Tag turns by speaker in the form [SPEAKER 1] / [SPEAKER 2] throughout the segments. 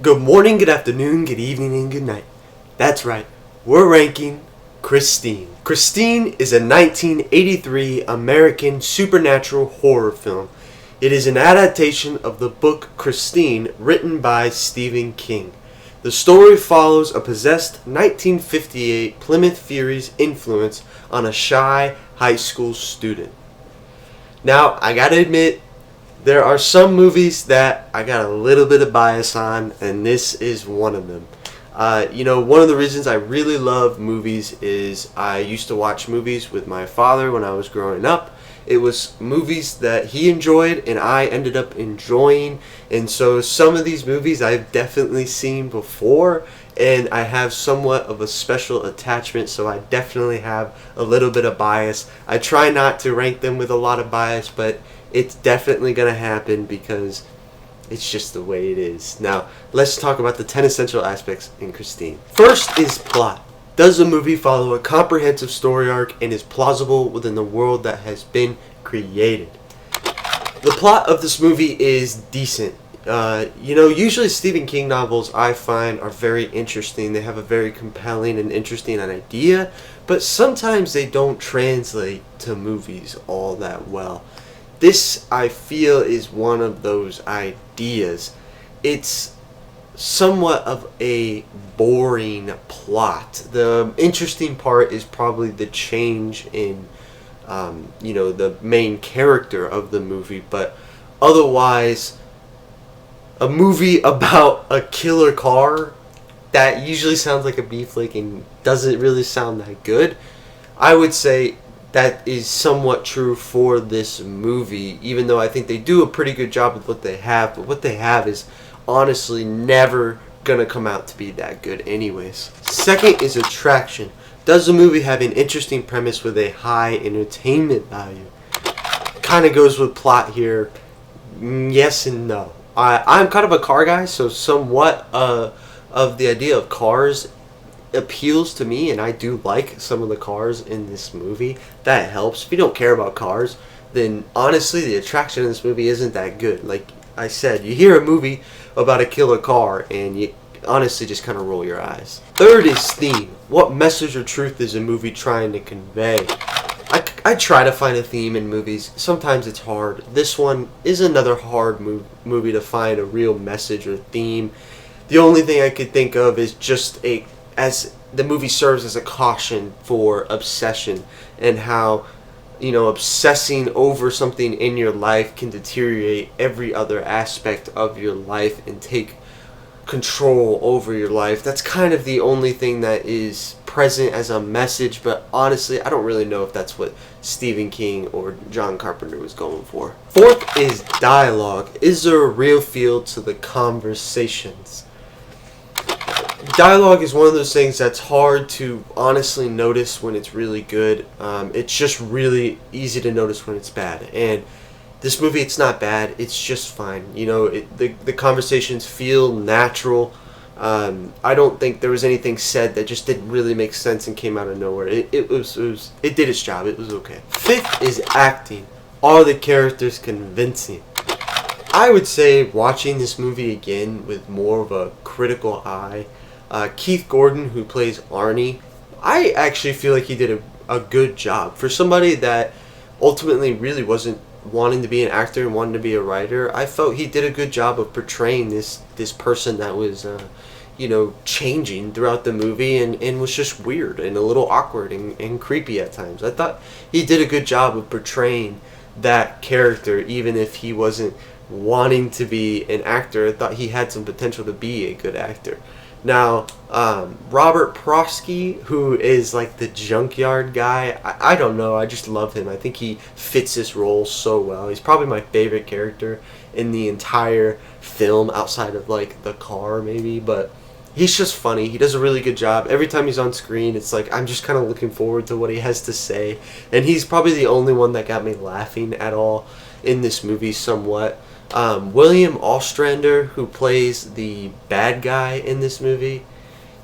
[SPEAKER 1] Good morning, good afternoon, good evening, and good night. That's right, we're ranking Christine. Christine is a 1983 American supernatural horror film. It is an adaptation of the book Christine, written by Stephen King. The story follows a possessed 1958 Plymouth Fury's influence on a shy high school student. Now, I gotta admit, there are some movies that I got a little bit of bias on, and this is one of them. One of the reasons I really love movies is I used to watch movies with my father when I was growing up. It was movies that he enjoyed and I ended up enjoying, and so some of these movies I've definitely seen before, and I have somewhat of a special attachment, so I definitely have a little bit of bias. I try not to rank them with a lot of bias, but it's definitely going to happen because it's just the way it is. Now, let's talk about the 10 essential aspects in Christine. First is plot. Does the movie follow a comprehensive story arc and is plausible within the world that has been created? The plot of this movie is decent. Usually Stephen King novels I find are very interesting. They have a very compelling and interesting idea, but sometimes they don't translate to movies all that well. This, I feel, is one of those ideas. It's somewhat of a boring plot. The interesting part is probably the change in, the main character of the movie, but otherwise, a movie about a killer car that usually sounds like a B flick and doesn't really sound that good. I would say that is somewhat true for this movie, even though I think they do a pretty good job with what they have, but what they have is honestly never gonna come out to be that good anyways. Second is attraction. Does the movie have an interesting premise with a high entertainment value? Kind of goes with plot here. Yes and no. I'm kind of a car guy, so somewhat of the idea of cars appeals to me, and I do like some of the cars in this movie. That helps. If you don't care about cars, then honestly the attraction in this movie isn't that good. Like I said, you hear a movie about a killer car and you honestly just kind of roll your eyes. Third is theme. What message or truth is a movie trying to convey? I try to find a theme in movies. Sometimes it's hard. This one is another hard movie to find a real message or theme. The only thing I could think of is just as the movie serves as a caution for obsession and how, obsessing over something in your life can deteriorate every other aspect of your life and take control over your life. That's kind of the only thing that is present as a message, but honestly, I don't really know if that's what Stephen King or John Carpenter was going for. Fourth is dialogue. Is there a real feel to the conversations? Dialogue is one of those things that's hard to honestly notice when it's really good. It's just really easy to notice when it's bad. And this movie, it's not bad. It's just fine. The conversations feel natural. I don't think there was anything said that just didn't really make sense and came out of nowhere. It did its job. It was okay. Fifth is acting. Are the characters convincing? I would say watching this movie again with more of a critical eye, Keith Gordon, who plays Arnie, I actually feel like he did a good job. For somebody that ultimately really wasn't wanting to be an actor and wanting to be a writer, I felt he did a good job of portraying this person that was, changing throughout the movie and was just weird and a little awkward and creepy at times. I thought he did a good job of portraying that character, even if he wasn't wanting to be an actor. I thought he had some potential to be a good actor. Now, Robert Prosky, who is like the junkyard guy, I don't know, I just love him. I think he fits this role so well. He's probably my favorite character in the entire film, outside of like the car maybe, but he's just funny. He does a really good job. Every time he's on screen, it's like I'm just kind of looking forward to what he has to say, and he's probably the only one that got me laughing at all in this movie somewhat. William Ostrander, who plays the bad guy in this movie,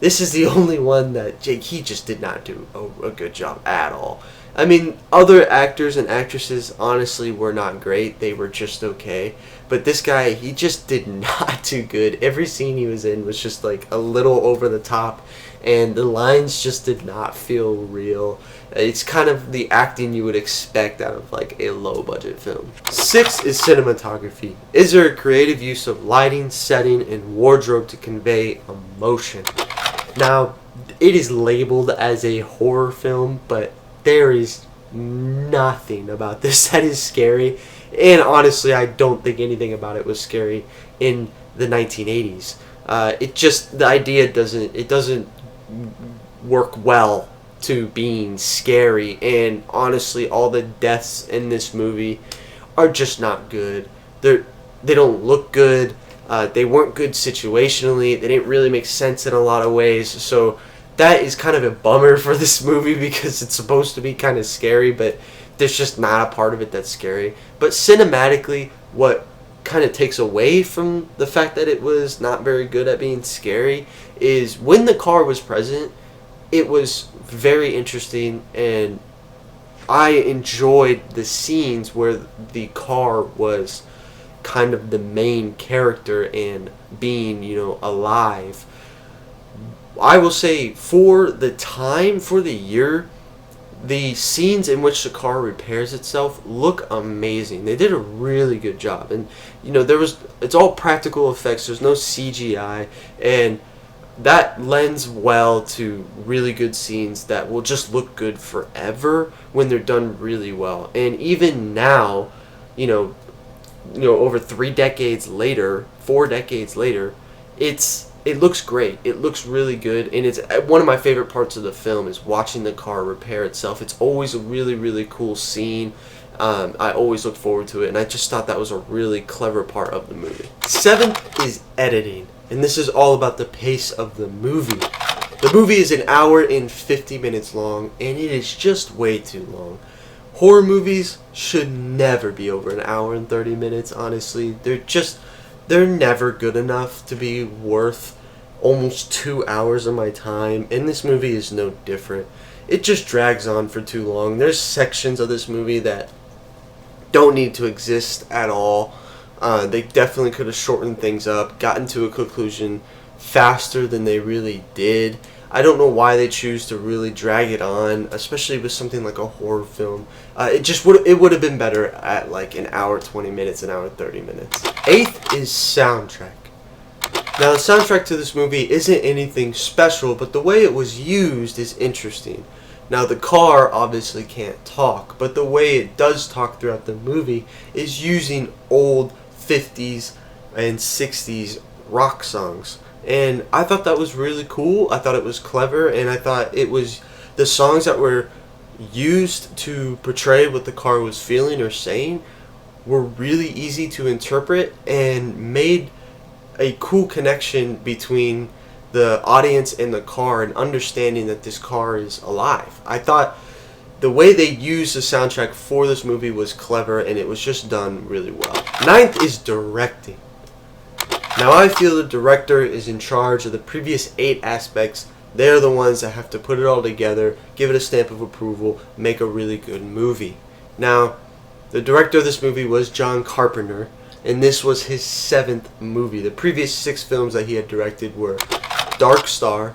[SPEAKER 1] this is the only one that he just did not do a good job at all. I mean, other actors and actresses honestly were not great. They were just okay. But this guy, he just did not do good. Every scene he was in was just like a little over the top, and the lines just did not feel real. It's kind of the acting you would expect out of like a low budget film. 6 is cinematography. Is there a creative use of lighting, setting, and wardrobe to convey emotion? Now, it is labeled as a horror film, but there is nothing about this that is scary. And honestly, I don't think anything about it was scary in the 1980s. The idea doesn't work well to being scary. And honestly, all the deaths in this movie are just not good. They don't look good. They weren't good situationally. They didn't really make sense in a lot of ways. So that is kind of a bummer for this movie because it's supposed to be kind of scary, but there's just not a part of it that's scary. But cinematically, what kind of takes away from the fact that it was not very good at being scary is when the car was present, it was very interesting, and I enjoyed the scenes where the car was kind of the main character and being, alive. I will say for the time, for the year, the scenes in which the car repairs itself look amazing. They did a really good job, and it's all practical effects. There's no CGI, and that lends well to really good scenes that will just look good forever when they're done really well. And even now, over 3 decades later, 4 decades later, it looks great. It looks really good, and it's one of my favorite parts of the film is watching the car repair itself. It's always a really, really cool scene. I always look forward to it, and I just thought that was a really clever part of the movie. 7th is editing, and this is all about the pace of the movie. The movie is 1 hour and 50 minutes long, and it is just way too long. Horror movies should never be over 1 hour and 30 minutes, honestly. They're never good enough to be worth almost 2 hours of my time, and this movie is no different. It just drags on for too long. There's sections of this movie that don't need to exist at all. They definitely could have shortened things up, gotten to a conclusion faster than they really did. I don't know why they choose to really drag it on, especially with something like a horror film. It would have been better at like 1 hour 20 minutes, 1 hour 30 minutes. 8th is soundtrack. Now the soundtrack to this movie isn't anything special, but the way it was used is interesting. Now the car obviously can't talk, but the way it does talk throughout the movie is using old 50s and 60s rock songs. And I thought that was really cool. I thought it was clever, and I thought it was the songs that were used to portray what the car was feeling or saying were really easy to interpret and made a cool connection between the audience and the car and understanding that this car is alive. I thought the way they used the soundtrack for this movie was clever, and it was just done really well. 9th is directing. Now I feel the director is in charge of the previous 8 aspects. They're the ones that have to put it all together, give it a stamp of approval, make a really good movie. Now, the director of this movie was John Carpenter, and this was his 7th movie. The previous 6 films that he had directed were Dark Star,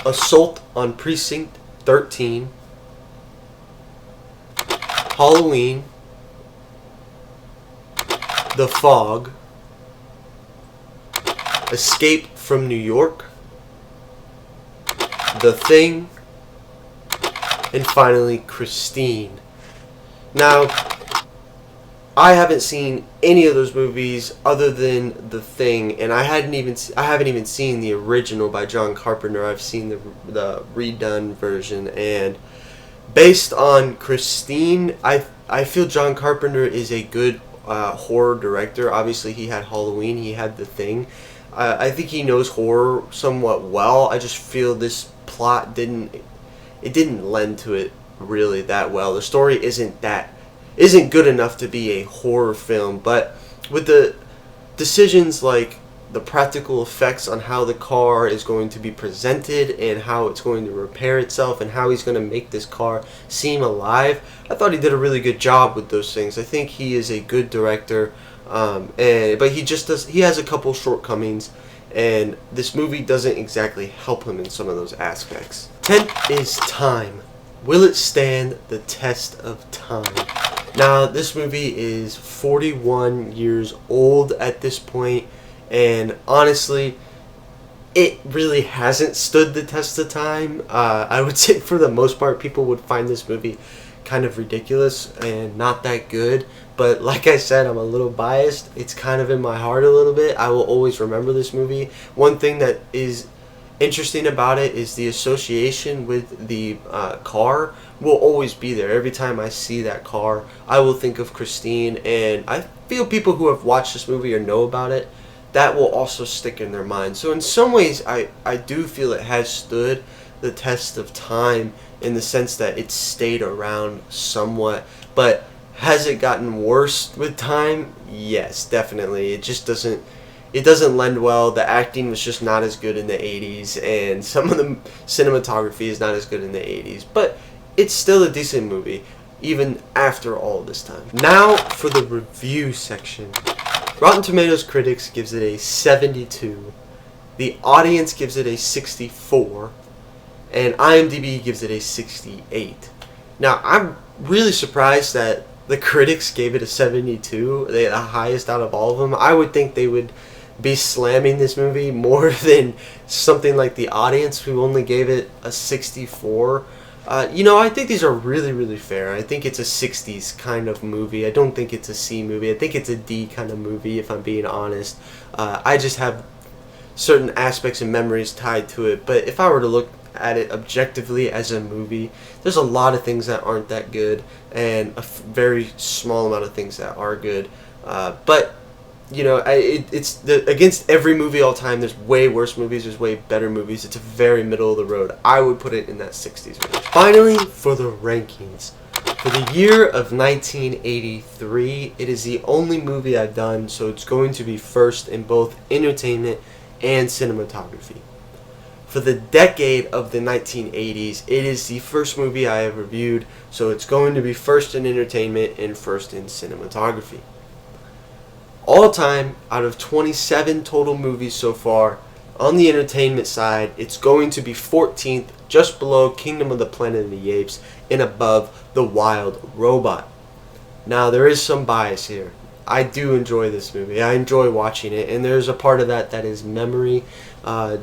[SPEAKER 1] Assault on Precinct 13, Halloween, The Fog, Escape from New York, The Thing, and finally Christine. Now, I haven't seen any of those movies other than The Thing, and I haven't even seen the original by John Carpenter. I've seen the redone version, and based on Christine, I feel John Carpenter is a good horror director. Obviously, he had Halloween, he had The Thing. I think he knows horror somewhat well. I just feel this plot didn't lend to it really that well. The story isn't good enough to be a horror film, but with the decisions like the practical effects on how the car is going to be presented and how it's going to repair itself and how he's going to make this car seem alive. I thought he did a really good job with those things. I think he is a good director, but he has a couple shortcomings, and this movie doesn't exactly help him in some of those aspects. 10th is time. Will it stand the test of time? Now, this movie is 41 years old at this point, and honestly, it really hasn't stood the test of time. I would say for the most part, people would find this movie kind of ridiculous and not that good. But like I said, I'm a little biased. It's kind of in my heart a little bit. I will always remember this movie. One thing that is interesting about it is the association with the car will always be there. Every time I see that car, I will think of Christine, and I feel people who have watched this movie or know about it, that will also stick in their mind. So in some ways, I do feel it has stood the test of time in the sense that it's stayed around somewhat. But has it gotten worse with time? Yes, definitely. It just doesn't lend well. The acting was just not as good in the 80s, and some of the cinematography is not as good in the 80s. But it's still a decent movie, even after all this time. Now for the review section. Rotten Tomatoes critics gives it a 72. The audience gives it a 64. And IMDb gives it a 68. Now, I'm really surprised that the critics gave it a 72, the highest out of all of them. I would think they would be slamming this movie more than something like the audience, who only gave it a 64. I think these are really, really fair. I think it's a 60s kind of movie. I don't think it's a C movie. I think it's a D kind of movie, if I'm being honest. I just have certain aspects and memories tied to it. But if I were to look at it objectively as a movie, there's a lot of things that aren't that good, and a very small amount of things that are good. But against every movie all time, there's way worse movies, there's way better movies. It's a very middle of the road. I would put it in that 60s range. Finally, for the rankings. For the year of 1983, it is the only movie I've done, so it's going to be first in both entertainment and cinematography. For the decade of the 1980s, it is the first movie I have reviewed, so it's going to be first in entertainment and first in cinematography. All time, out of 27 total movies so far, on the entertainment side, it's going to be 14th, just below Kingdom of the Planet of the Apes, and above The Wild Robot. Now, there is some bias here. I do enjoy this movie. I enjoy watching it, and there's a part of that is memory.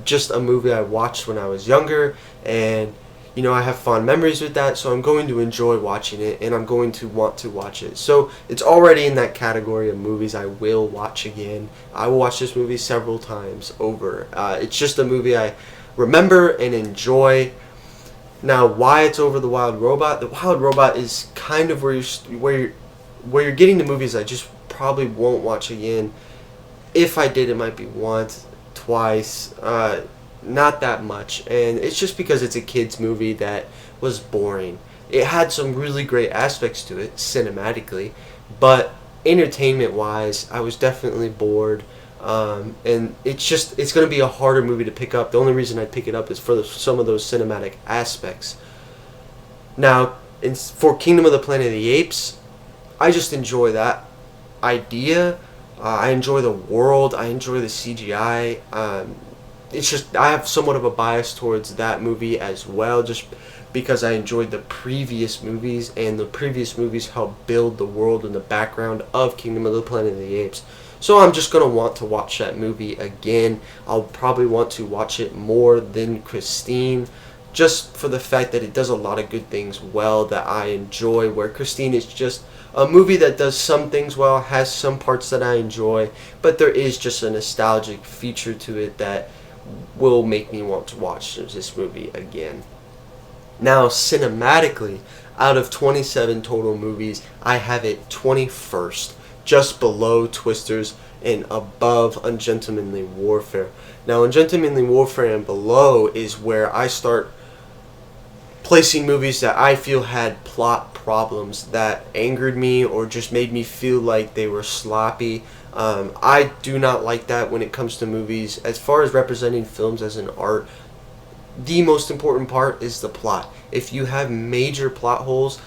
[SPEAKER 1] Just a movie I watched when I was younger, and I have fond memories with that, so I'm going to enjoy watching it, and I'm going to want to watch it. So it's already in that category of movies I will watch again. I will watch this movie several times over. It's just a movie I remember and enjoy. Now, why it's over The Wild Robot? The Wild Robot is kind of where you're getting the movies I just probably won't watch again. If I did, it might be once, twice, not that much, and it's just because it's a kids movie that was boring. It had some really great aspects to it cinematically, but entertainment wise, I was definitely bored, and it's going to be a harder movie to pick up. The only reason I pick it up is for some of those cinematic aspects. Now, for Kingdom of the Planet of the Apes, I just enjoy that idea. I enjoy the world. I enjoy the CGI. It's just I have somewhat of a bias towards that movie as well, just because I enjoyed the previous movies, and the previous movies helped build the world and the background of Kingdom of the Planet of the Apes. So I'm just going to want to watch that movie again. I'll probably want to watch it more than Christine, just for the fact that it does a lot of good things well that I enjoy, where Christine is just a movie that does some things well, has some parts that I enjoy, but there is just a nostalgic feature to it that will make me want to watch this movie again. Now, cinematically, out of 27 total movies, I have it 21st, just below Twisters and above Ungentlemanly Warfare. Now, Ungentlemanly Warfare and below is where I start placing movies that I feel had plot problems that angered me or just made me feel like they were sloppy. I do not like that when it comes to movies. As far as representing films as an art, the most important part is the plot. If you have major plot holes,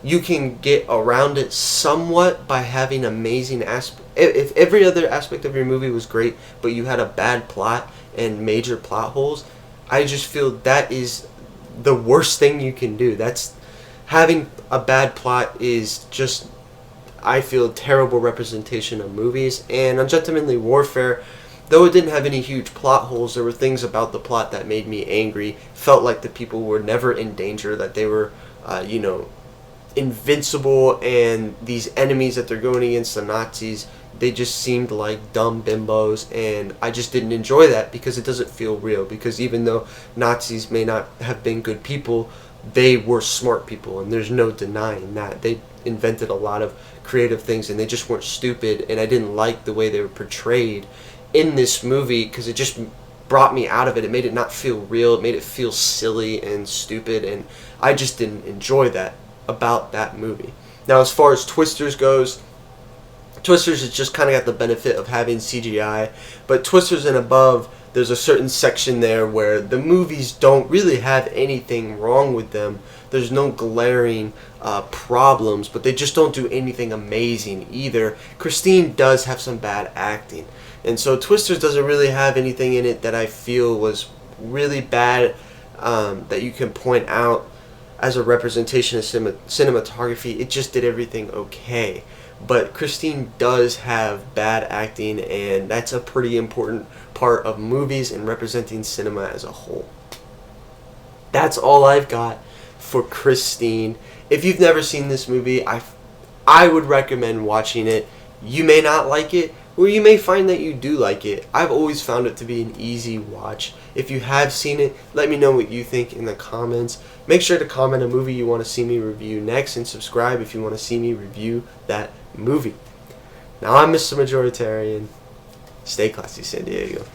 [SPEAKER 1] you can get around it somewhat by having amazing aspect. If every other aspect of your movie was great, but you had a bad plot and major plot holes, I just feel that is the worst thing you can do. That's having a bad plot is just, I feel, terrible representation of movies. And Ungentlemanly Warfare, though it didn't have any huge plot holes, there were things about the plot that made me angry. Felt like the people were never in danger, that they were, invincible, and these enemies that they're going against, the Nazis, they just seemed like dumb bimbos, and I just didn't enjoy that because it doesn't feel real. Because even though Nazis may not have been good people, they were smart people, and there's no denying that. They invented a lot of creative things, and they just weren't stupid, and I didn't like the way they were portrayed in this movie because it just brought me out of it. It made it not feel real. It made it feel silly and stupid, and I just didn't enjoy that about that movie. Now, as far as Twisters goes, Twisters has just kind of got the benefit of having CGI, but Twisters and above, there's a certain section there where the movies don't really have anything wrong with them. There's no glaring problems, but they just don't do anything amazing either. Christine does have some bad acting, and so Twisters doesn't really have anything in it that I feel was really bad that you can point out as a representation of cinematography. It just did everything okay. But Christine does have bad acting, and that's a pretty important part of movies and representing cinema as a whole. That's all I've got for Christine. If you've never seen this movie, I would recommend watching it. You may not like it, or you may find that you do like it. I've always found it to be an easy watch. If you have seen it, let me know what you think in the comments. Make sure to comment a movie you want to see me review next, and subscribe if you want to see me review that movie. Now, I'm Mr. Majoritarian. Stay classy, San Diego.